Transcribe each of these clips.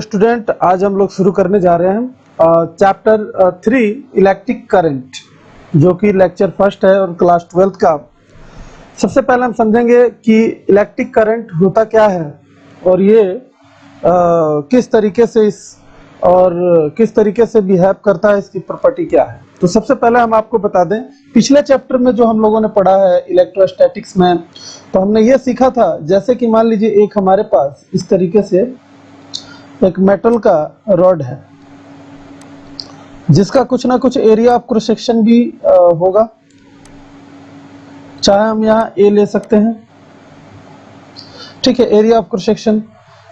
तो स्टूडेंट आज हम लोग शुरू करने जा रहे हैं चैप्टर 3 इलेक्ट्रिक करंट, जो कि लेक्चर फर्स्ट है और क्लास 12 का। सबसे पहले हम समझेंगे कि इलेक्ट्रिक करंट होता क्या है और ये किस तरीके से बिहेव करता है, इसकी प्रॉपर्टी क्या है। तो सबसे पहले हम आपको बता दें, पिछले चैप्टर में जो हम लोगों ने पढ़ा है इलेक्ट्रोस्टैटिक्स में, तो हमने ये सीखा था जैसे कि मान लीजिए एक हमारे पास इस तरीके से एक मेटल का रॉड है जिसका कुछ ना कुछ एरिया ऑफ क्रॉस सेक्शन भी होगा, चाहे हम यहाँ ए ले सकते हैं। ठीक है, एरिया ऑफ क्रॉस सेक्शन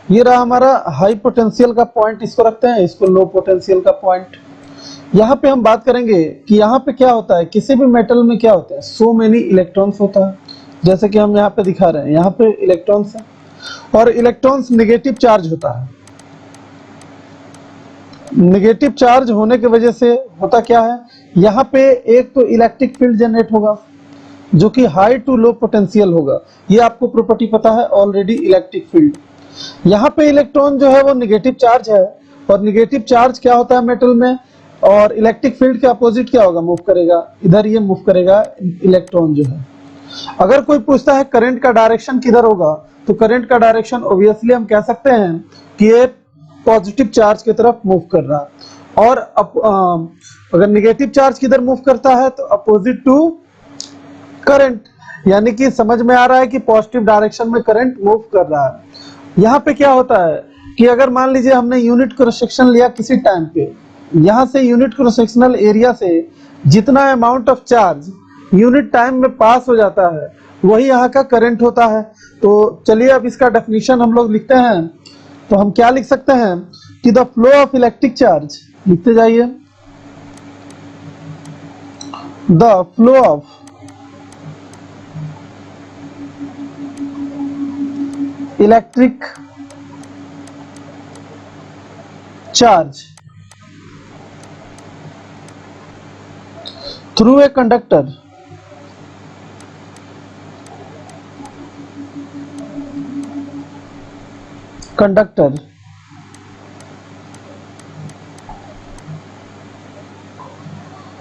ये रहा हमारा हाई पोटेंशियल का पॉइंट, इसको रखते हैं, इसको लो पोटेंशियल का पॉइंट। यहाँ पे हम बात करेंगे कि यहाँ पे क्या होता है, किसी भी मेटल में क्या होता है, सो मेनी इलेक्ट्रॉन्स होता है, जैसे कि हम यहाँ पे दिखा रहे हैं, यहाँ पे इलेक्ट्रॉन्स है और इलेक्ट्रॉन्स नेगेटिव चार्ज होता है। नेगेटिव चार्ज होने की वजह से होता क्या है, यहाँ पे एक तो इलेक्ट्रिक फील्ड जनरेट होगा जो कि हाई टू लो पोटेंशियल होगा, ये आपको प्रॉपर्टी पता है ऑलरेडी। इलेक्ट्रिक फील्ड, यहाँ पे इलेक्ट्रॉन जो है वो नेगेटिव चार्ज है और नेगेटिव चार्ज क्या होता है मेटल में, और इलेक्ट्रिक फील्ड के अपोजिट क्या होगा, मूव करेगा, इधर ये मूव करेगा इलेक्ट्रॉन जो है। अगर कोई पूछता है करंट का डायरेक्शन किधर होगा, तो करंट का डायरेक्शन ऑब्वियसली हम कह सकते हैं कि ये पॉजिटिव चार्ज की तरफ मूव कर रहा है, और अगर नेगेटिव चार्ज किधर मूव करता है तो अपोजिट टू करंट, यानी कि समझ में आ रहा है कि पॉजिटिव डायरेक्शन में करंट मूव कर रहा है। यहाँ पे क्या होता है कि अगर मान लीजिए हमने यूनिट क्रॉस सेक्शन लिया किसी टाइम पे, यहाँ से यूनिट क्रॉस सेक्शनल एरिया से जितना amount of charge unit time में पास हो जाता है वही यहाँ का करंट होता है। तो चलिए अब इसका डेफिनेशन हम लोग लिखते हैं। तो हम क्या लिख सकते हैं कि the flow of electric charge, लिखते जाइए, the flow of electric charge through a conductor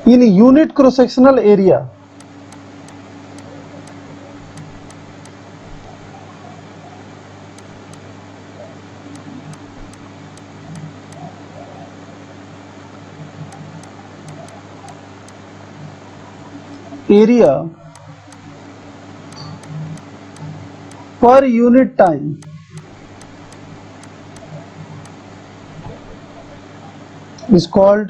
in unit cross sectional area per unit time is called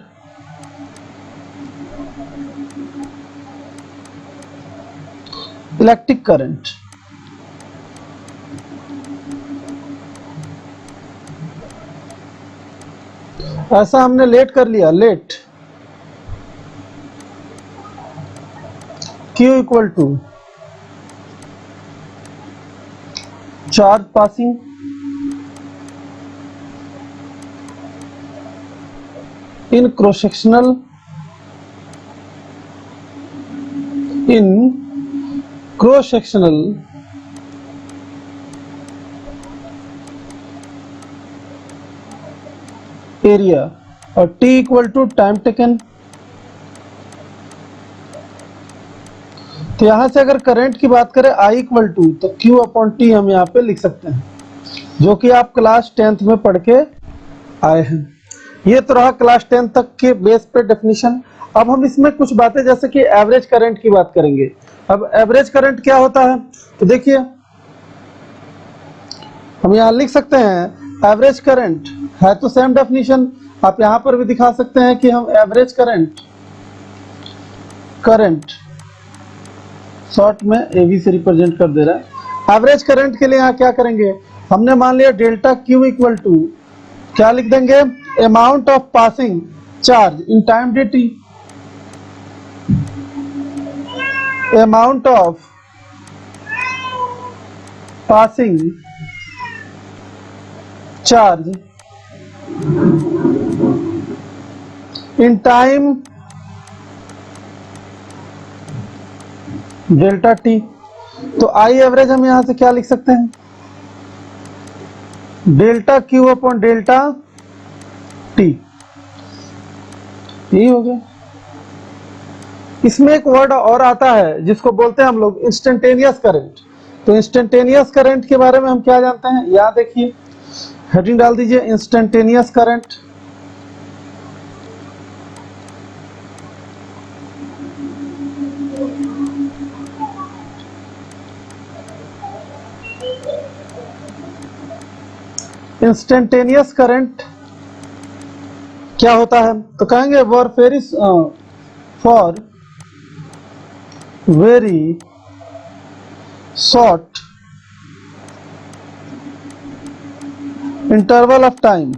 electric current. ऐसा हमने लेट कर लिया, let Q equal to charge passing in cross sectional area, और T equal to time taken. तो यहां से अगर current की बात करें I इक्वल टू, तो Q अपॉन T हम यहाँ पे लिख सकते हैं, जो कि आप क्लास 10th में पढ़ के आए हैं। ये तो रहा क्लास 10 तक के बेस पे डेफिनेशन। अब हम इसमें कुछ बातें जैसे कि एवरेज करंट की बात करेंगे। अब एवरेज करंट क्या होता है, तो देखिए हम यहाँ लिख सकते हैं एवरेज करंट है, तो सेम डेफिनेशन आप यहाँ पर भी दिखा सकते हैं कि हम एवरेज करंट शॉर्ट में एवी से रिप्रेजेंट कर दे रहा है। एवरेज करंट के लिए यहाँ क्या करेंगे, हमने मान लिया डेल्टा Q इक्वल टू क्या लिख देंगे, amount of passing charge in time dt, amount of passing charge in time delta T. तो आई एवरेज हम यहां से क्या लिख सकते हैं, delta Q upon delta T, यही हो गया। इसमें एक वर्ड और आता है जिसको बोलते हैं हम लोग इंस्टेंटेनियस करंट। तो इंस्टेंटेनियस करंट के बारे में हम क्या जानते हैं, यहाँ देखिए हेडिंग डाल दीजिए इंस्टेंटेनियस करंट। इंस्टेंटेनियस करंट क्या होता है, तो कहेंगे for very short interval of time,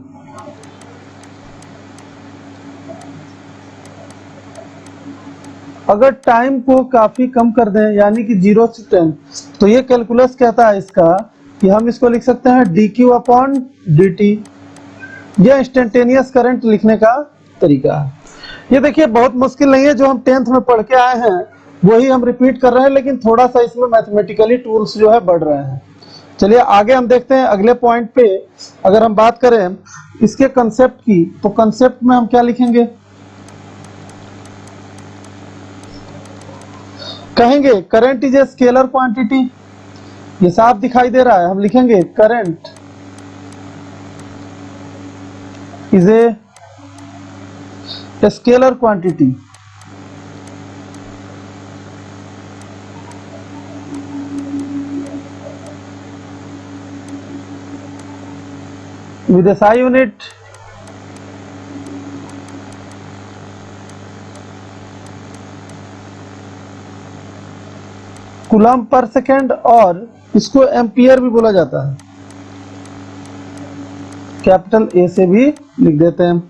अगर टाइम को काफी कम कर दें यानी कि 0 से 10, तो ये कैलकुलस कहता है इसका कि हम इसको लिख सकते हैं dq अपॉन dt। यह इंस्टेंटेनियस करंट लिखने का तरीका है। ये देखिए बहुत मुश्किल नहीं है, जो हम 10th में पढ़ के आए हैं वही हम रिपीट कर रहे हैं, लेकिन थोड़ा सा इसमें मैथमेटिकली टूल्स जो है बढ़ रहे हैं। चलिए आगे हम देखते हैं अगले पॉइंट पे। अगर हम बात करें इसके कंसेप्ट की, तो कंसेप्ट में हम क्या लिखेंगे, कहेंगे current is a scalar quantity. ये साफ दिखाई दे रहा है, हम लिखेंगे current is a scalar quantity. with SI unit coulomb per second, और इसको एम्पियर भी बोला जाता है, कैपिटल ए से भी लिख देते हैं।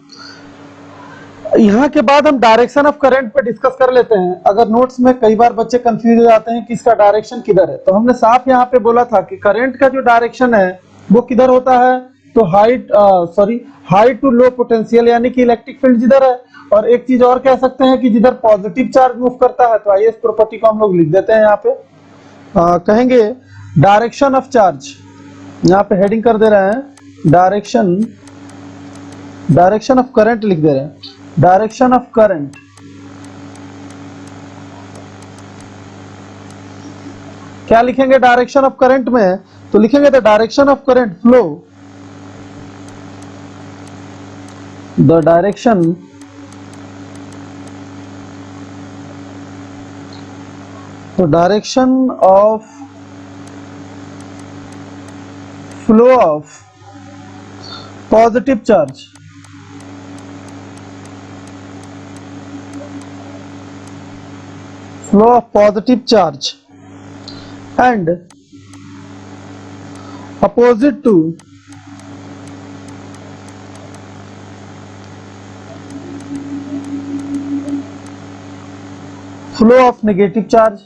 यहाँ के बाद हम डायरेक्शन ऑफ करंट पे डिस्कस कर लेते हैं। अगर नोट्स में कई बार बच्चे कंफ्यूज हो जाते हैं कि इसका डायरेक्शन किधर है, तो हमने साफ यहाँ पे बोला था कि करंट का जो डायरेक्शन है वो किधर होता है, तो हाई टू लो पोटेंशियल, यानी कि इलेक्ट्रिक फील्ड जिधर है। और एक चीज और कह सकते हैं कि जिधर पॉजिटिव चार्ज मूव करता है, तो आइए इस प्रॉपर्टी को हम लोग लिख देते हैं यहाँ पे। कहेंगे डायरेक्शन ऑफ चार्ज, यहाँ पे हेडिंग कर दे रहे हैं डायरेक्शन ऑफ करंट लिख दे रहे हैं, डायरेक्शन ऑफ करंट। क्या लिखेंगे डायरेक्शन ऑफ करंट में, तो लिखेंगे the direction of current flow, the direction of flow of positive charge, flow of positive charge and opposite to flow of negative charge।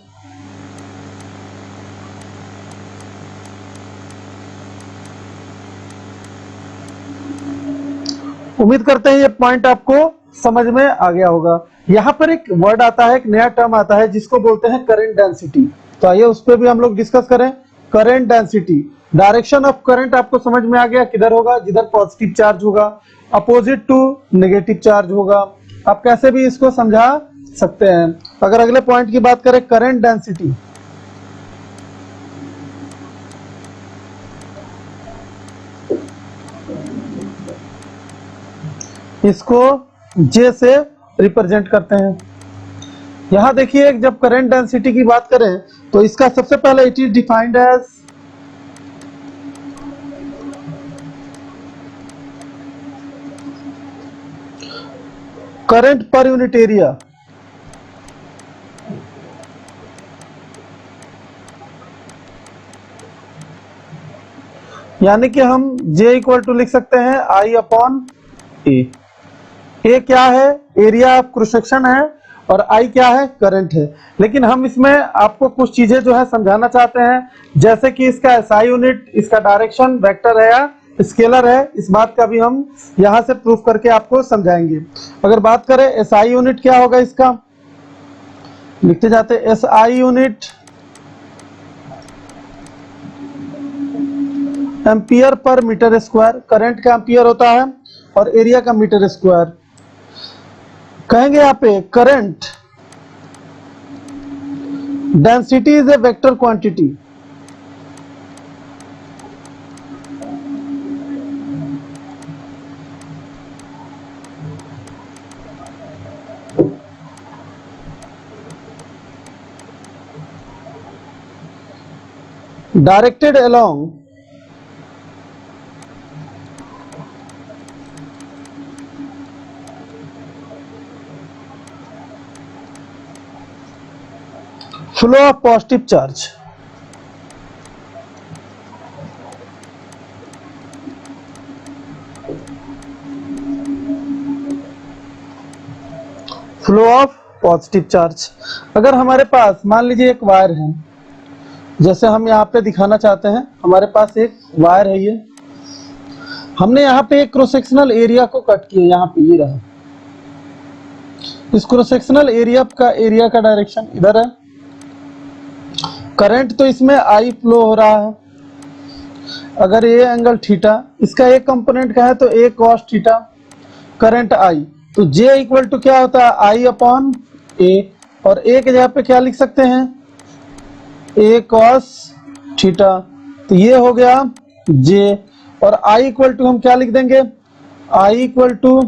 उम्मीद करते हैं ये पॉइंट आपको समझ में आ गया होगा। यहाँ पर एक वर्ड आता है, एक नया टर्म आता है जिसको बोलते हैं करंट डेंसिटी। तो आइए उस पर भी हम लोग डिस्कस करें। Current density, direction of current आपको समझ में आ गया, किधर होगा, जिधर पॉजिटिव चार्ज होगा, अपोजिट टू नेगेटिव चार्ज होगा। आप कैसे भी इसको समझा सकते हैं। अगर अगले पॉइंट की बात करें, करंट डेंसिटी, इसको J से रिप्रेजेंट करते हैं। यहां देखिए जब करंट डेंसिटी की बात करें तो इसका सबसे पहले it is defined as current per unit area. यानी कि हम J इक्वल टू लिख सकते हैं I अपॉन ए। ए क्या है, एरिया ऑफ क्रॉस सेक्शन है, और आई क्या है, करंट है। लेकिन हम इसमें आपको कुछ चीजें जो है समझाना चाहते हैं, जैसे कि इसका एसआई यूनिट, इसका डायरेक्शन वेक्टर है या स्केलर है, इस बात का भी हम यहां से प्रूफ करके आपको समझाएंगे। अगर बात करें एसआई यूनिट क्या होगा, इसका लिखते जाते हैं SI unit ampere per metre square. Current का एम्पियर होता है और एरिया का मीटर स्क्वायर। कहेंगे यहाँ पे current density is a vector quantity. directed along flow of positive charge। Flow of positive charge. अगर हमारे पास मान लीजिए एक वायर है, जैसे हम यहाँ पे दिखाना चाहते हैं, हमारे पास एक वायर है, ये हमने यहाँ पे एक क्रॉस सेक्शनल एरिया को कट किया, यहाँ पे ये रहा। इस क्रॉस सेक्शनल एरिया का डायरेक्शन इधर है। करंट तो इसमें आई फ्लो हो रहा है। अगर ये एंगल थीटा, इसका एक कंपोनेंट का है तो ए कॉस थीटा, करंट आई, तो जे इक्वल टू क्या होता है, आई अपॉन ए, और ए के जगह पे क्या लिख सकते हैं, ए कॉस थीटा, तो ये हो गया जे, और आई इक्वल टू हम क्या लिख देंगे, I equal to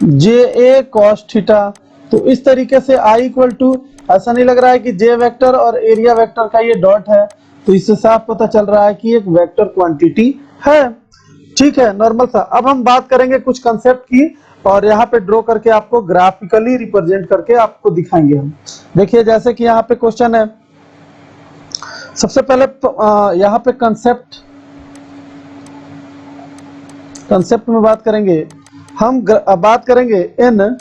j a cos theta. तो इस तरीके से आई इक्वल टू, ऐसा नहीं लग रहा है कि जे वेक्टर और एरिया वेक्टर का ये डॉट है, तो इससे साफ पता चल रहा है कि एक वेक्टर क्वांटिटी है। ठीक है, नॉर्मल सा। अब हम बात करेंगे कुछ कंसेप्ट की, और यहाँ पे ड्रॉ करके आपको ग्राफिकली रिप्रेजेंट करके आपको दिखाएंगे हम। देखिए जैसे कि यहाँ पे क्वेश्चन है, सबसे पहले यहाँ पे कंसेप्ट में बात करेंगे हम। बात करेंगे in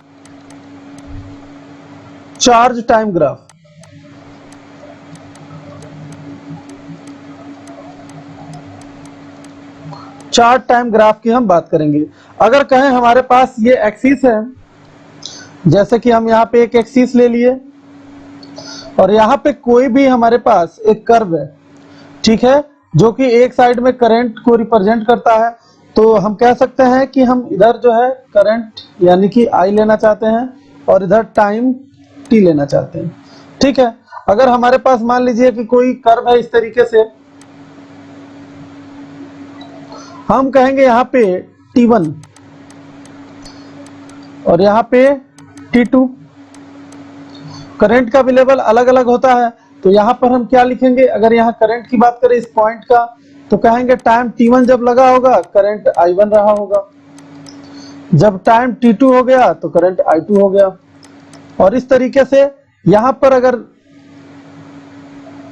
charge time graph. Charge time graph की हम बात करेंगे। अगर कहें हमारे पास ये एक्सिस है, जैसे कि हम यहाँ पे एक एक्सिस ले लिए, और यहाँ पे कोई भी हमारे पास एक कर्व है, ठीक है, जो कि एक साइड में करंट को रिप्रेजेंट करता है, तो हम कह सकते हैं कि हम इधर जो है करंट यानी कि आई लेना चाहते हैं, और इधर टाइम टी लेना चाहते हैं। ठीक है, अगर हमारे पास मान लीजिए कि कोई कर्व है इस तरीके से, हम कहेंगे यहाँ पे T1 और यहाँ पे T2। करंट का भी लेवल अलग अलग होता है, तो यहाँ पर हम क्या लिखेंगे, अगर यहाँ करंट की बात करें इस पॉइंट का, तो कहेंगे टाइम T1 जब लगा होगा करंट I1 रहा होगा, जब टाइम T2 हो गया तो करंट I2 हो गया। और इस तरीके से यहाँ पर अगर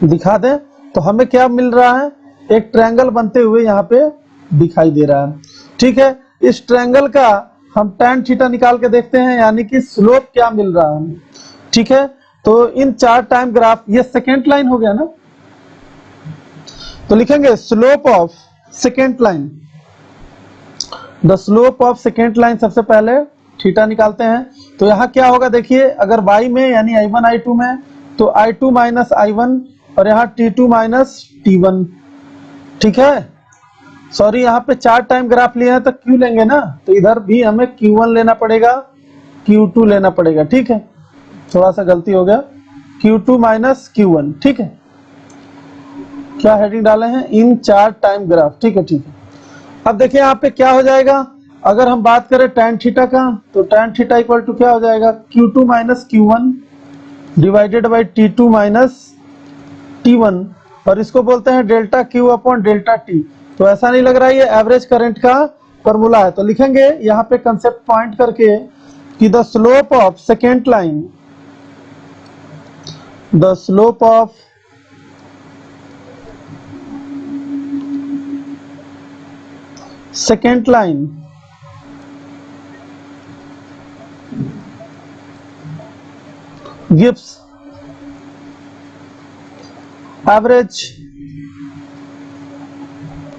दिखा दें तो हमें क्या मिल रहा है, एक ट्रायंगल बनते हुए यहाँ पे दिखाई दे रहा है। ठीक है, इस ट्रायंगल का हम tan थीटा निकाल के देखते हैं, यानी कि स्लोप क्या मिल रहा है। ठीक है, तो इन चार टाइम ग्राफ, ये सेकेंड लाइन हो गया ना, तो लिखेंगे slope of second line. The slope of second line, सबसे पहले थीटा निकालते हैं, तो यहाँ क्या होगा देखिए, अगर y में यानी I1 I2 में, तो I2 माइनस I1, और यहाँ T2 माइनस T1। ठीक है, सॉरी यहाँ पे चार टाइम ग्राफ लिए हैं तो Q लेंगे ना, तो इधर भी हमें Q1 लेना पड़ेगा, Q2 लेना पड़ेगा। ठीक है, थोड़ा सा गलती हो गया, Q2 माइनस Q1। ठीक है, क्या हेडिंग डाले हैं, इन चार टाइम ग्राफ। ठीक है, ठीक है। अब देखिए यहाँ पे क्या हो जाएगा, अगर हम बात करें tan थीटा का, तो tan थीटा इक्वल टू क्या हो जाएगा, Q2 minus Q1 divided by T2 minus T1, और इसको बोलते हैं delta Q upon delta T। तो ऐसा नहीं लग रहा है ये एवरेज करंट का फॉर्मूला है, तो लिखेंगे यहाँ पे कंसेप्ट पॉइंट करके कि the slope of second line, the slope of second line gives average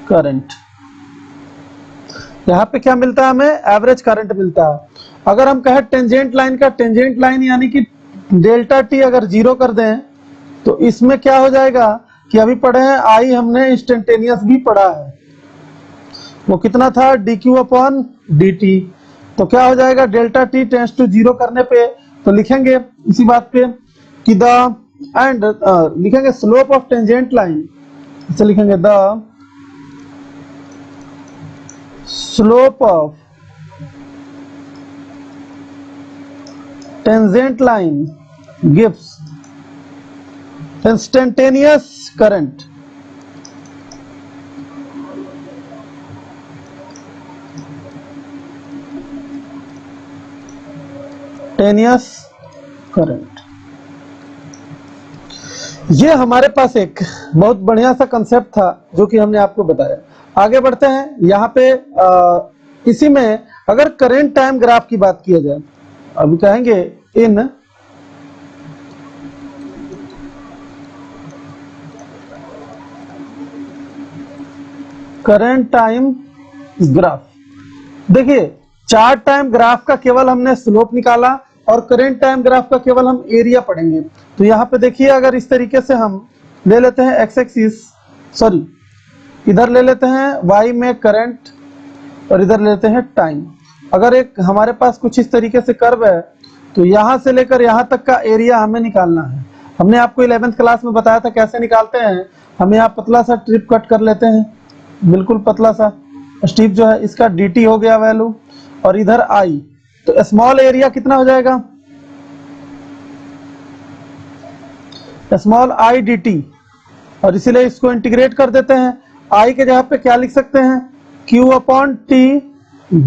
current। यहाँ पे क्या मिलता है हमें, एवरेज करंट मिलता है। अगर हम कहें टेंजेंट लाइन का, टेंजेंट लाइन यानी कि डेल्टा टी अगर जीरो कर दें, तो इसमें क्या हो जाएगा कि अभी पढ़े हैं आई, हमने इंस्टेंटेनियस भी पढ़ा है, वो कितना था, dq अपॉन dt। तो क्या हो जाएगा, डेल्टा टी टेंड्स टू 0 करने पे तो लिखेंगे इसी बात पे कि द एंड लिखेंगे स्लोप ऑफ टेंजेंट लाइन, इसे लिखेंगे the slope of tangent line gives instantaneous current. टेनियस करंट। ये हमारे पास एक बहुत बढ़िया सा कंसेप्ट था जो कि हमने आपको बताया। आगे बढ़ते हैं। यहाँ पे इसी में अगर करंट टाइम ग्राफ की बात किया जाए, अभी कहेंगे इन करंट टाइम ग्राफ। देखिए, चार्ट टाइम ग्राफ का केवल हमने स्लोप निकाला और करंट टाइम ग्राफ का केवल हम एरिया पढ़ेंगे। तो यहाँ पे देखिए, अगर इस तरीके से हम ले लेते हैं एक्स एक्सिस, सॉरी इधर ले लेते हैं वाई में करंट और इधर ले लेते हैं टाइम। अगर एक हमारे पास कुछ इस तरीके से कर्व है तो यहाँ से लेकर यहाँ तक का एरिया हमें निकालना है। हमने आपको 11th क्लास में बताया था कैसे निकालते हैं। हम यहाँ पतला सा ट्रिप कट कर लेते हैं, बिल्कुल पतला सा स्ट्रिप जो है, इसका dt हो गया वैल्यू, और इधर i, तो स्मॉल एरिया कितना हो जाएगा, स्मॉल i dt, और इसीलिए इसको इंटीग्रेट कर देते हैं। i के जगह पे क्या लिख सकते हैं, q upon t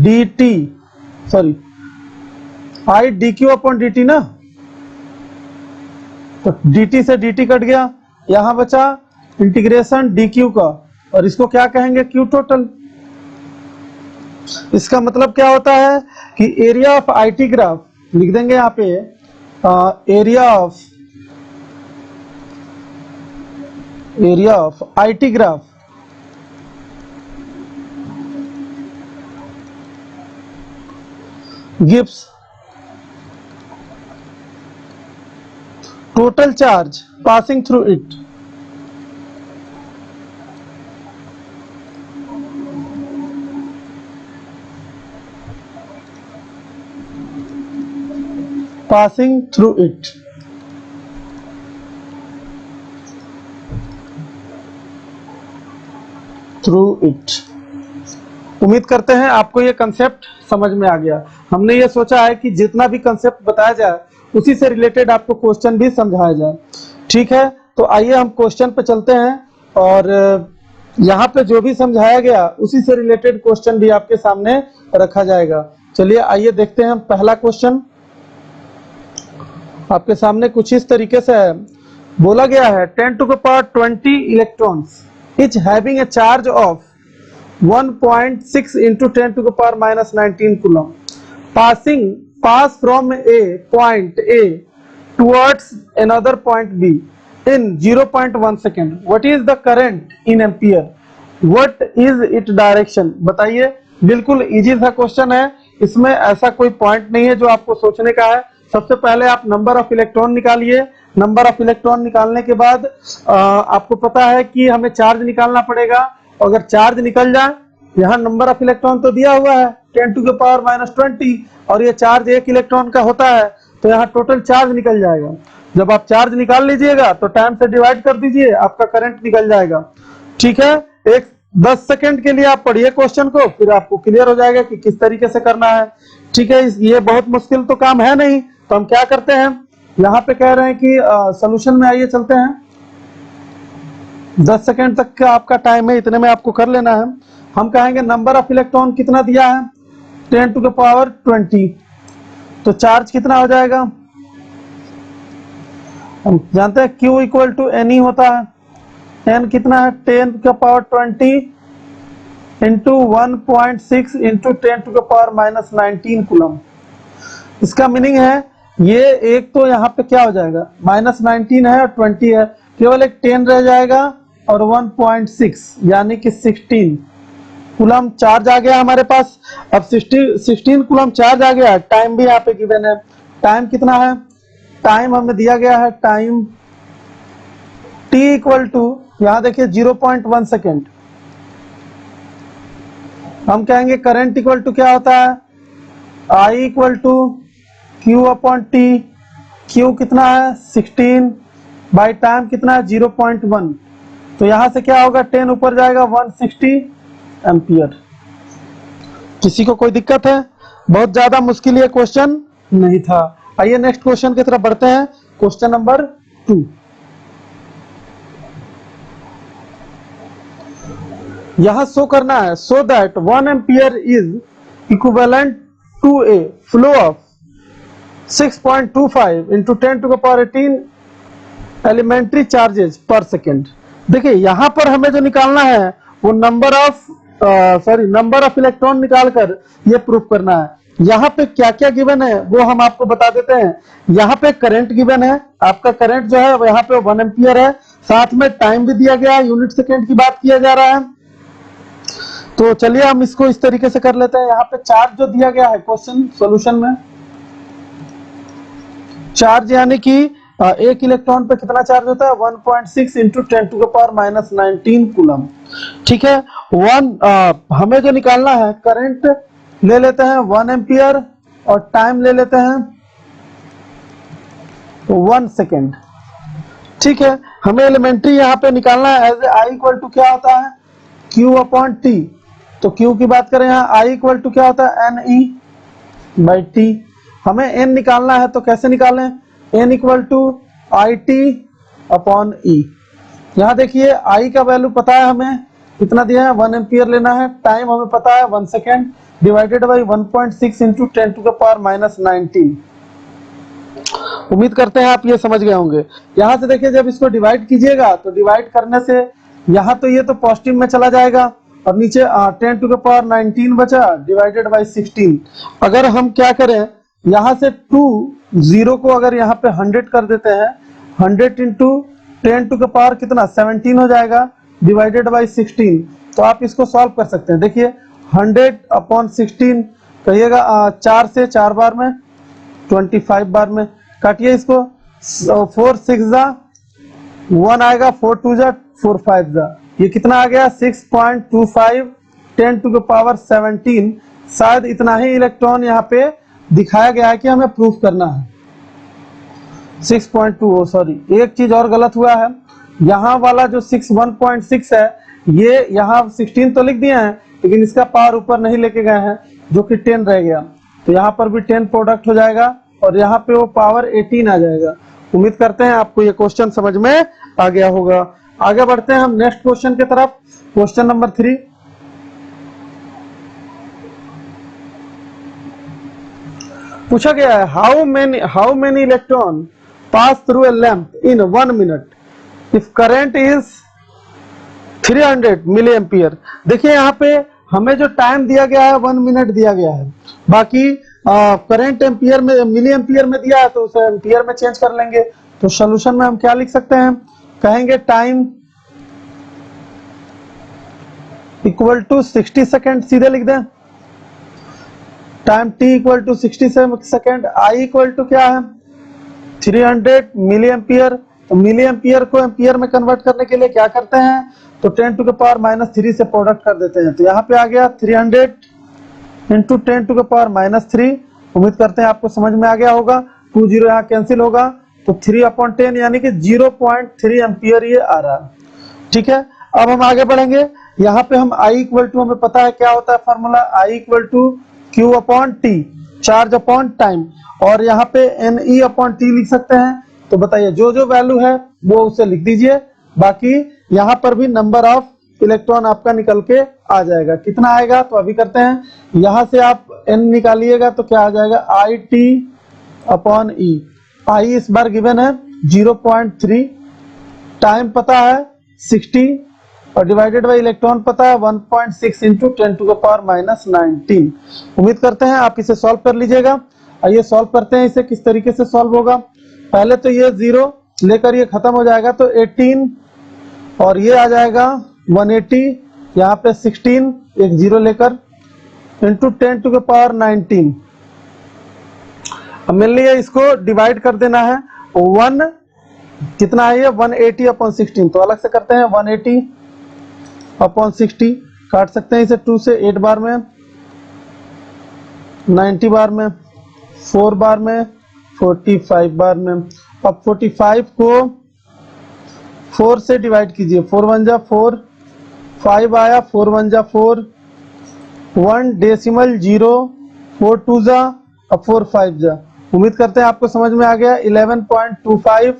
dt, sorry i dq upon dt ना, तो dt से dt कट गया, यहां बचा इंटीग्रेशन dq का, और इसको क्या कहेंगे, q टोटल। इसका मतलब क्या होता है कि एरिया ऑफ आईटी ग्राफ लिख देंगे यहाँ पे, area of IT graph gives total charge passing through it. passing through it। उम्मीद करते हैं आपको ये कंसेप्ट समझ में आ गया। हमने ये सोचा है कि जितना भी कंसेप्ट बताया जाए उसी से रिलेटेड आपको क्वेश्चन भी समझाया जाए। ठीक है, तो आइए हम क्वेश्चन पे चलते हैं, और यहाँ पे जो भी समझाया गया उसी से रिलेटेड क्वेश्चन भी आपके सामने रखा जाएगा। चलिए आइए देखते हैं। पहला क्वेश्चन आपके सामने कुछ इस तरीके से है। बोला गया है 10 to the power 20 electrons each having a charge of 1.6 into 10 to the power minus 19 coulomb pass from a point A towards another point B in 0.1 second. What is the current in ampere? What is its direction? बताइए। बिल्कुल easy सा question है, इसमें ऐसा कोई point नहीं है जो आपको सोचने का है। सबसे पहले आप नंबर ऑफ इलेक्ट्रॉन निकालिए। नंबर ऑफ इलेक्ट्रॉन निकालने के बाद आपको पता है कि हमें चार्ज निकालना पड़ेगा। अगर चार्ज निकल जाए, यहाँ नंबर ऑफ इलेक्ट्रॉन तो दिया हुआ है 10 to the power minus 20, और ये चार्ज 1 इलेक्ट्रॉन का होता है, तो यहाँ टोटल चार्ज निकल जाएगा। जब आप चार्ज निकाल लीजिएगा तो टाइम से डिवाइड कर दीजिए, आपका करंट निकल जाएगा। ठीक है, 10 सेकंड के लिए आप पढ़िए क्वेश्चन को, फिर आपको क्लियर हो जाएगा कि किस तरीके से करना है। ठीक है, ये बहुत मुश्किल तो काम है नहीं। तो हम क्या करते हैं, यहाँ पे कह रहे हैं कि सॉल्यूशन में आइए चलते हैं। 10 सेकंड तक का आपका टाइम है, इतने में आपको कर लेना है। हम कहेंगे नंबर ऑफ इलेक्ट्रॉन कितना दिया है, 10 to the power 20, तो चार्ज कितना हो जाएगा, हम जानते हैं Q इक्वल टू NE होता है। N कितना है, 10 to the power 20 into 1.6 into 10 to the power minus 19 coulomb. इसका मीनिंग है ये एक तो यहाँ पे क्या हो जाएगा, -19 है और 20 है, केवल एक 10 रह जाएगा, और 1.6 यानी कि 16 कूलम चार्ज आ गया हमारे पास। अब 16 कूलम चार्ज आ गया। टाइम भी यहाँ पे गिवन है। टाइम कितना है, टाइम हमें दिया गया है, टाइम t इक्वल टू, यहाँ देखिए 0.1 सेकेंड, हम कहेंगे करंट इक्वल टू क्या होता है, I equal to q upon t. Q कितना है 16 बाई टाइम कितना है 0.1, तो यहां से क्या होगा 10 ऊपर जाएगा 160 एम्पियर। किसी को कोई दिक्कत है? बहुत ज्यादा मुश्किल ये क्वेश्चन नहीं था। आइए नेक्स्ट क्वेश्चन की तरफ बढ़ते हैं। क्वेश्चन नंबर 2, यहां शो करना है so that 1 ampere is equivalent to a flow of 6.25 into 10 to the power 18 elementary charges per second. देखिए यहां पर हमें जो निकालना है वो नंबर ऑफ इलेक्ट्रॉन निकालकर ये प्रूफ करना है। यहाँ पे क्या क्या गिवन है वो हम आपको बता देते हैं। यहाँ पे करंट गिवन है, आपका करंट जो है यहाँ पे 1 एम्पियर है, साथ में टाइम भी दिया गया है, यूनिट सेकेंड की बात किया जा रहा है। तो चलिए हम इसको इस तरीके से कर लेते हैं। यहाँ पे चार्ज जो दिया गया है क्वेश्चन सॉल्यूशन में, चार्ज यानी कि एक इलेक्ट्रॉन पे कितना चार्ज होता है 1.6 into 10 to the power minus 19 coulomb. ठीक है, हमें जो निकालना है करंट ले लेते हैं 1 एम्पियर और टाइम ले लेते हैं 1 सेकेंड। ठीक है, हमें एलिमेंट्री यहाँ पे निकालना है एज आई इक्वल टू क्या होता है Q अपॉन टी। तो Q की बात करें यहाँ आई इक्वल टू क्या होता है NE बाई टी। हमें N निकालना है तो कैसे निकालें, N equal to I t upon e. यहाँ देखिए I का वैल्यू पता है हमें कितना दिया है 1 एम्पियर लेना है, टाइम हमें पता है 1 second divided by 1.6 into 10 to the power minus 19। उम्मीद करते हैं आप ये समझ गए होंगे। यहाँ से देखिए जब इसको डिवाइड कीजिएगा तो डिवाइड करने से यहाँ तो ये तो पॉजिटिव में चला जाएगा और नीचे 10 टू द पावर 19 बचा डिवाइडेड बाई 16। अगर हम क्या करें यहाँ से 2 0 को अगर यहाँ पे 100 कर देते हैं, 100 इंटू 10 टू द पावर कितना 17 हो जाएगा डिवाइडेड बाई 16। तो आप इसको सॉल्व कर सकते हैं। देखिए 100 अपॉन 16 कहिएगा 4 से 4 बार में 25 बार में काटिए इसको, 4 6 जा 1 आएगा, 4 2 जा 4 5 जा, ये कितना आ गया 6.25 10 टू द पावर 17। शायद इतना ही इलेक्ट्रॉन यहाँ पे दिखाया गया है कि हमें प्रूफ करना है 6.2। सॉरी एक चीज और गलत हुआ है, यहाँ वाला जो 1.6 है ये यहाँ 16 तो लिख दिए हैं लेकिन इसका पावर ऊपर नहीं लेके गए हैं जो कि 10 रह गया, तो यहाँ पर भी 10 प्रोडक्ट हो जाएगा और यहाँ पे वो पावर 18 आ जाएगा। उम्मीद करते हैं आपको ये क्वेश्चन समझ में आ गया होगा। आगे बढ़ते हैं हम नेक्स्ट क्वेश्चन की तरफ। क्वेश्चन नंबर 3, पूछा गया है how many electron pass through a lamp in 1 minute if current is 300 milli ampere. देखिए यहाँ पे हमें जो टाइम दिया गया है 1 मिनट दिया गया है, बाकी करंट एम्पियर में मिली एम्पियर में दिया है तो उसे एम्पियर में चेंज कर लेंगे। तो सोल्यूशन में हम क्या लिख सकते हैं, कहेंगे टाइम इक्वल टू 60 सेकेंड, सीधे लिख दें time t equal to 60 second. I equal to क्या है 300 मिली एम्पियर। तो मिली एम्पियर को एम्पियर में कन्वर्ट करने के लिए क्या करते हैं, तो 10 टू द पावर माइनस 3 से प्रोडक्ट कर देते हैं। तो यहाँ पे आ गया 300 into 10 to the power minus 3। उम्मीद करते हैं आपको समझ में आ गया होगा। 2 0 यहाँ कैंसिल होगा तो 3/10 यानी कि 0.3 एम्पियर ये आ रहा है। ठीक है, अब हम आगे बढ़ेंगे। यहाँ पे हम I इक्वल टू हमें पता है क्या होता है formula, I equal to Q upon T, charge upon time, और यहाँ पे NE अपॉन टी लिख सकते हैं। तो बताइए जो जो वैल्यू है वो उसे लिख दीजिए, बाकी यहाँ पर भी नंबर ऑफ इलेक्ट्रॉन आपका निकल के आ जाएगा। कितना आएगा तो अभी करते हैं, यहाँ से आप N निकालिएगा तो क्या आ जाएगा IT अपॉन E। I इस बार गिवन है 0.3, टाइम पता है 60 और डिवाइडेड बाई इलेक्ट्रॉन पता है 1.6 into 10 to the power minus 19। उम्मीद करते हैं आप इसे सॉल्व कर लीजिएगा। आइए सॉल्व करते हैं, इसे किस तरीके से सॉल्व होगा। पहले तो ये 0 लेकर ये खत्म हो जाएगा तो 18 और ये आ जाएगा 180, यहाँ पे 16 एक 0 लेकर इंटू 10 टू द पावर 19। अब मेरे लिए इसको डिवाइड कर देना है, 1 कितना है ये 180 अपॉन 16, तो अलग से करते हैं 180 अपॉन 60। काट सकते हैं इसे 2 से 8 बार में, 90 बार में, 4 बार में, 45 बार में। अब 45 को 4 से डिवाइड कीजिए, 4 1 जा 4, 5 आया, 4 1 जा 4, 1 डेसिमल 0, 4 2 जा, अब 4 5 जा। उम्मीद करते हैं आपको समझ में आ गया। 11.25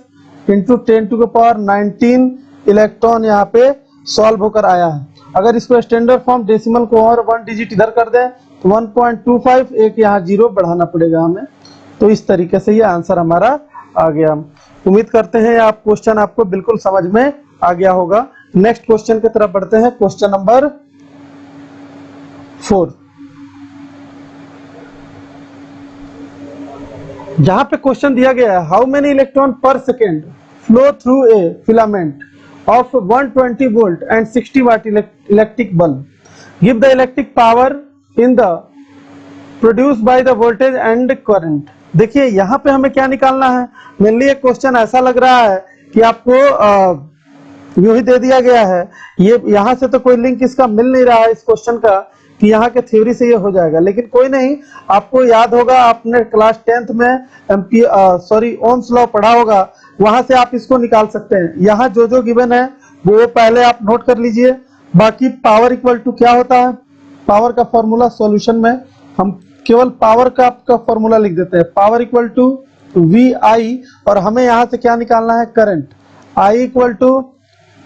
इंटू 10⁻19 इलेक्ट्रॉन यहाँ पे सॉल्व होकर आया है। अगर इसको स्टैंडर्ड फॉर्म डेसिमल को और 1 डिजिट इधर कर दें तो 1.25, एक यहाँ 0 बढ़ाना पड़ेगा हमें। तो इस तरीके से ये आंसर हमारा आ गया। उम्मीद करते हैं आप क्वेश्चन आपको बिल्कुल समझ में आ गया होगा। नेक्स्ट क्वेश्चन की तरफ बढ़ते हैं, क्वेश्चन नंबर 4। जहां पे क्वेश्चन दिया गया है, हाउ मेनी इलेक्ट्रॉन पर second flow through a filament of 120 volt and 60 watt electric bulb, give the electric power in the produced by the voltage and current। देखिए यहाँ पे हमें क्या निकालना है। मेनली एक क्वेश्चन ऐसा लग रहा है कि आपको यूं ही दे दिया गया है, ये यहाँ से तो कोई लिंक इसका मिल नहीं रहा है इस क्वेश्चन का कि यहाँ के थ्योरी से ये हो जाएगा, लेकिन कोई नहीं, आपको याद होगा आपने क्लास 10th में ओम्स लॉ पढ़ा होगा, वहां से आप इसको निकाल सकते हैं। यहाँ जो गिवन है वो पहले आप नोट कर लीजिए। बाकी पावर इक्वल टू क्या होता है, पावर का फॉर्मूला सॉल्यूशन में हम केवल पावर का फॉर्मूला लिख देते हैं, power equal to V I, और हमें यहाँ से क्या निकालना है, current, I equal to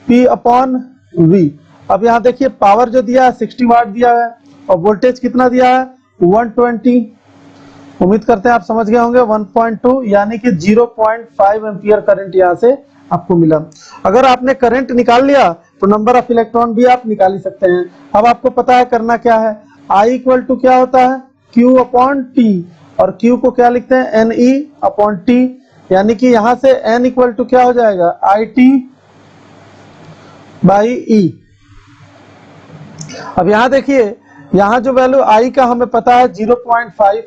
P upon V. अब यहाँ देखिए पावर जो दिया है 60 वाट दिया है और वोल्टेज कितना दिया है 120। उम्मीद करते हैं आप समझ गए होंगे। 1.2 यानी कि 0.5 एम्पियर करंट यहाँ से आपको मिला। अगर आपने करंट निकाल लिया तो नंबर ऑफ इलेक्ट्रॉन भी आप निकाल ही सकते हैं। अब आपको पता है करना क्या है, I इक्वल टू क्या होता है Q अपॉन T, और Q को क्या लिखते हैं NE अपॉन T, यानी कि यहाँ से N इक्वल टू क्या हो जाएगा IT बाई E। अब यहाँ देखिए, यहाँ जो वैल्यू I का हमें पता है 0.5,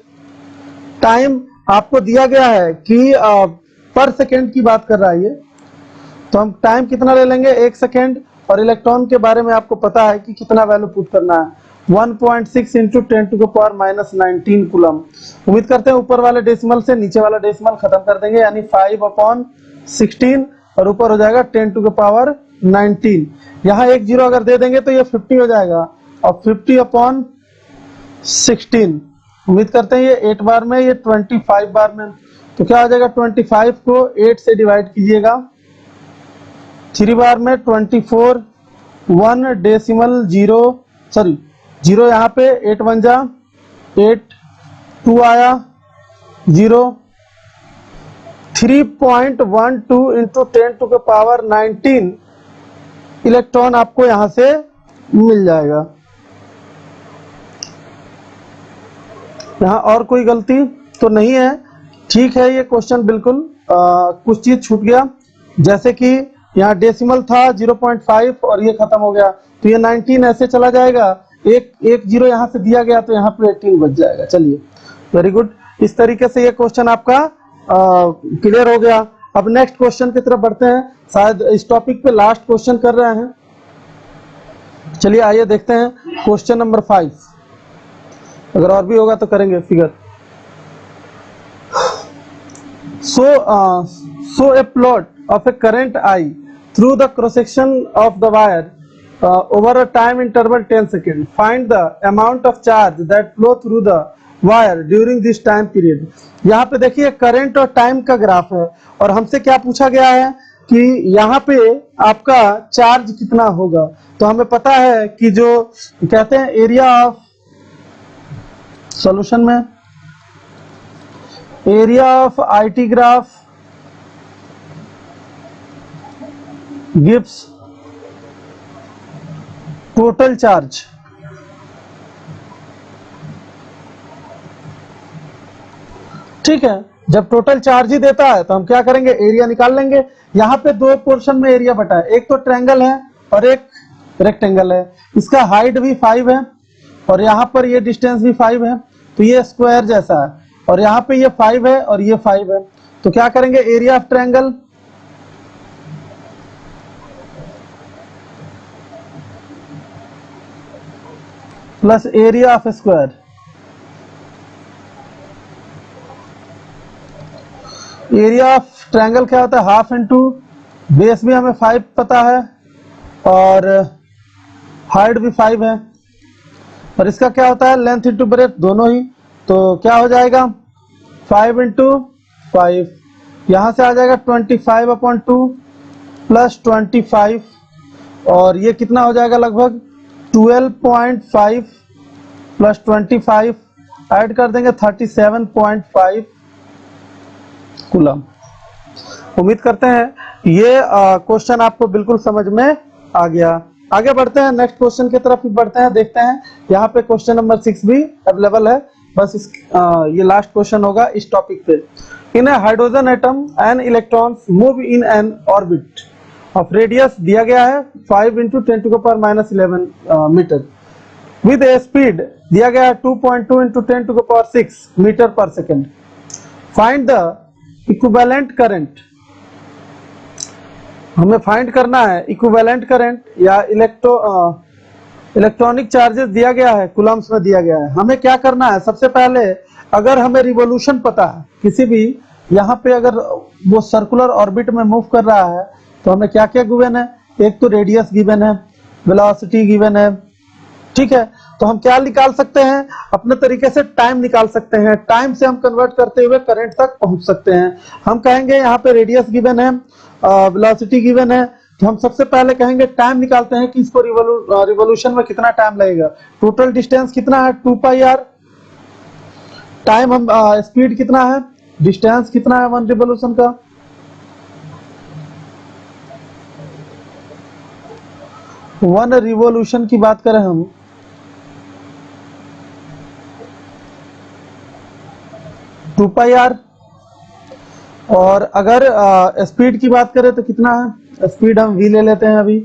टाइम आपको दिया गया है कि पर सेकेंड की बात कर रहा है ये, तो हम टाइम कितना ले लेंगे 1 सेकेंड, और इलेक्ट्रॉन के बारे में आपको पता है कि कितना वैल्यू पुट करना है 1.6 इंटू 10⁻⁹ कूलम। उम्मीद करते हैं ऊपर वाले डेसिमल से नीचे वाला डेसिमल खत्म कर देंगे, यानी 5/16 और ऊपर हो जाएगा 10⁻19। यहाँ एक जीरो अगर दे देंगे तो ये 50 हो जाएगा, और 50/16 उम्मीद करते हैं ये 8 बार में, ये 25 बार में, तो क्या हो जाएगा 25 को 8 से डिवाइड कीजिएगा, 3 बार में 24, 1 डेसिमल 0 यहाँ पे 8 1 जा 8, 2 आया 0, 3.12 इंटू 10⁻19 इलेक्ट्रॉन आपको यहाँ से मिल जाएगा। यहाँ और कोई गलती तो नहीं है, ठीक है। ये क्वेश्चन बिल्कुल कुछ चीज छूट गया, जैसे कि यहाँ डेसिमल था 0.5 और ये खत्म हो गया, तो ये 19 ऐसे चला जाएगा, एक जीरो यहाँ से दिया गया तो यहाँ पे 18 बच जाएगा। चलिए वेरी गुड, इस तरीके से ये क्वेश्चन आपका क्लियर हो गया। अब नेक्स्ट क्वेश्चन की तरफ बढ़ते हैं, शायद इस टॉपिक पे लास्ट क्वेश्चन कर रहे हैं। चलिए आइए देखते हैं क्वेश्चन नंबर 5, अगर और भी होगा तो करेंगे figure. So a plot of a current I through the cross section of the wire over a time interval 10 seconds. Find the amount of charge that flow through the wire during this time period। यहाँ पे देखिए current और time का graph है, और हमसे क्या पूछा गया है कि यहाँ पे आपका चार्ज कितना होगा। तो हमें पता है कि जो कहते हैं एरिया ऑफ सॉल्यूशन में, area of IT graph gives total charge. ठीक है, जब टोटल चार्ज ही देता है तो हम क्या करेंगे, एरिया निकाल लेंगे। यहाँ पे दो पोर्शन में एरिया बटा है, एक तो ट्रायंगल है और एक रेक्टेंगल है। इसका हाइट भी 5 है और यहाँ पर ये डिस्टेंस भी 5 है, तो ये स्क्वायर जैसा है, और यहाँ पे ये 5 है और ये 5 है। तो क्या करेंगे, area of triangle plus area of square. Area of triangle क्या होता है, हाफ इंटू बेस भी हमें 5 पता है और हाइट भी 5 है, और इसका क्या होता है, लेंथ इंटू ब्रेथ दोनों ही। तो क्या हो जाएगा 5 इंटू 5, यहाँ से आ जाएगा 25/2 प्लस 25, और ये कितना हो जाएगा लगभग 12.5 प्लस 25 ऐड कर देंगे 37.5 कूलम। उम्मीद करते हैं ये क्वेश्चन आपको बिल्कुल समझ में आ गया। आगे बढ़ते हैं, नेक्स्ट क्वेश्चन की तरफ बढ़ते हैं, देखते हैं। यहाँ पे क्वेश्चन नंबर 6 भी अवेलेबल है, बस ये लास्ट क्वेश्चन होगा इस टॉपिक पे। In a hydrogen atom an electrons move in an orbit of radius दिया गया है 5 × 10⁻11 मीटर विद ए स्पीड दिया गया है 2.2 × 10⁶ मीटर पर second. Find the equivalent current. हमें फाइंड करना है इक्विवेलेंट करंट या इलेक्ट्रॉनिक चार्जेस दिया गया है, कूलम्स में दिया गया है। हमें क्या करना है, सबसे पहले अगर हमें रिवोल्यूशन पता है किसी भी, यहाँ पे अगर वो सर्कुलर ऑर्बिट में मूव कर रहा है तो हमें क्या क्या गिवन है, एक तो रेडियस गिवन है, वेलोसिटी गिवन है, ठीक है। तो हम क्या निकाल सकते हैं, अपने तरीके से टाइम निकाल सकते हैं, टाइम से हम कन्वर्ट करते हुए करंट तक पहुंच सकते हैं। हम कहेंगे यहाँ पे रेडियस गिवन है, वेलोसिटी गिवन है, तो हम सबसे पहले कहेंगे टाइम निकालते हैं कि इसको रिवोल्यूशन में कितना टाइम लगेगा। टोटल डिस्टेंस कितना है 2πr, टाइम हम स्पीड कितना है, डिस्टेंस कितना है 1 रिवोल्यूशन का, वन रिवोल्यूशन की बात करें हम, टू पाई आर। और अगर स्पीड की बात करें तो कितना है, स्पीड हम v ले लेते हैं अभी,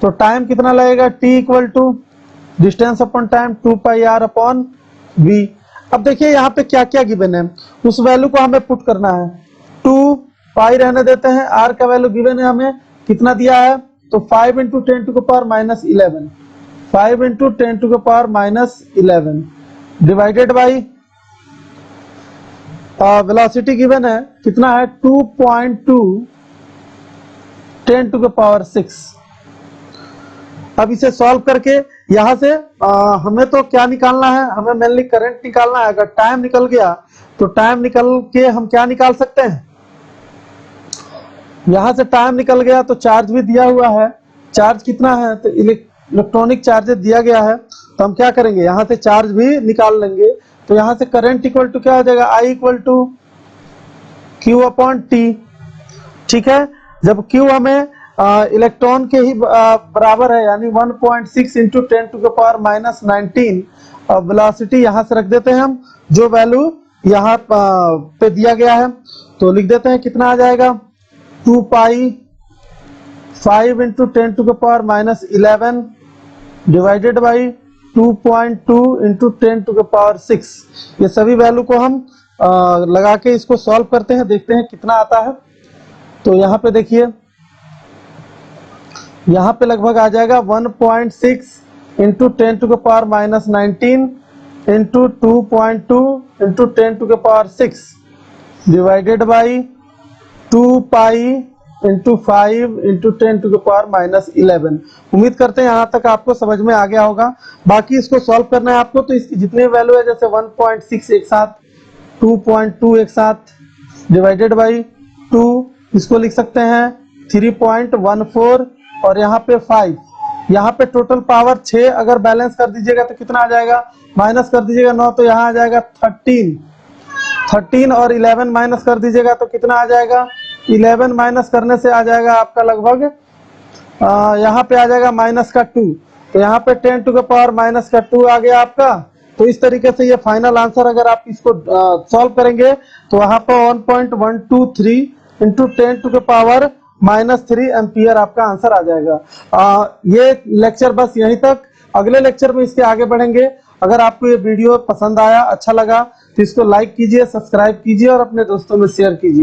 तो टाइम कितना लगेगा, t = distance upon time 2πr/v। अब देखिए यहाँ पे क्या क्या गिवन है, उस वैल्यू को हमें पुट करना है। 2 पाई रहने देते हैं, r का वैल्यू गिवन है हमें कितना दिया है, तो 5 × 10⁻11, 5 × 10⁻11 डिवाइडेड बाई वेलोसिटी गिवन है कितना है 2.2 10⁶। अब इसे सॉल्व करके यहां से हमें तो क्या निकालना है, हमें मेनली करंट निकालना है। अगर टाइम निकल गया तो टाइम निकल के हम क्या निकाल सकते हैं, यहां से टाइम निकल गया तो चार्ज भी दिया हुआ है, चार्ज कितना है, तो इलेक्ट्रॉनिक चार्जेस दिया गया है, तो हम क्या करेंगे यहां से चार्ज भी निकाल लेंगे। तो यहां से करंट इक्वल टू क्या हो जाएगा, I = Q/T, ठीक है। जब Q हमें इलेक्ट्रॉन के ही बराबर है, यानी 1.6 × 10⁻19, वेलोसिटी यहां से रख देते हैं हम, जो वैल्यू यहाँ पे दिया गया है, तो लिख देते हैं कितना आ जाएगा 2 पाई 5 × 10⁻11 डिवाइडेड बाई 2.2 × 10⁶। ये सभी वैल्यू को हम लगा के इसको सॉल्व करते हैं, देखते हैं कितना आता है। तो यहाँ पे देखिए, यहाँ पे लगभग आ जाएगा 1.6 × 10⁻19 इंटू 2.2 × 10⁶ डिवाइडेड बाई 2 पाई × 5 × 10⁻11। उम्मीद करते हैं यहाँ तक आपको समझ में आ गया होगा। बाकी इसको सॉल्व करना है आपको, तो इसकी जितनी वैल्यू है, जैसे 1.6 एक साथ, 2.2 एक साथ, डिवाइडेड बाई 2, इसको लिख सकते हैं 3.14, और यहाँ पे 5, यहाँ पे टोटल पावर 6 अगर बैलेंस कर दीजिएगा तो कितना आ जाएगा, माइनस कर दीजिएगा 9, तो यहाँ आ जाएगा 13, और 11 माइनस कर दीजिएगा तो कितना आ जाएगा, 11 माइनस करने से आ जाएगा आपका लगभग यहाँ पे आ जाएगा -2, तो यहाँ पे 10⁻⁻2 आ गया आपका। तो इस तरीके से ये फाइनल आंसर अगर आप इसको सॉल्व करेंगे तो वहां पर 1.123 × 10⁻³ एम्पियर आपका आंसर आ जाएगा। ये लेक्चर बस यहीं तक, अगले लेक्चर में इसके आगे बढ़ेंगे। अगर आपको ये वीडियो पसंद आया, अच्छा लगा, तो इसको लाइक कीजिए, सब्सक्राइब कीजिए और अपने दोस्तों में शेयर कीजिए।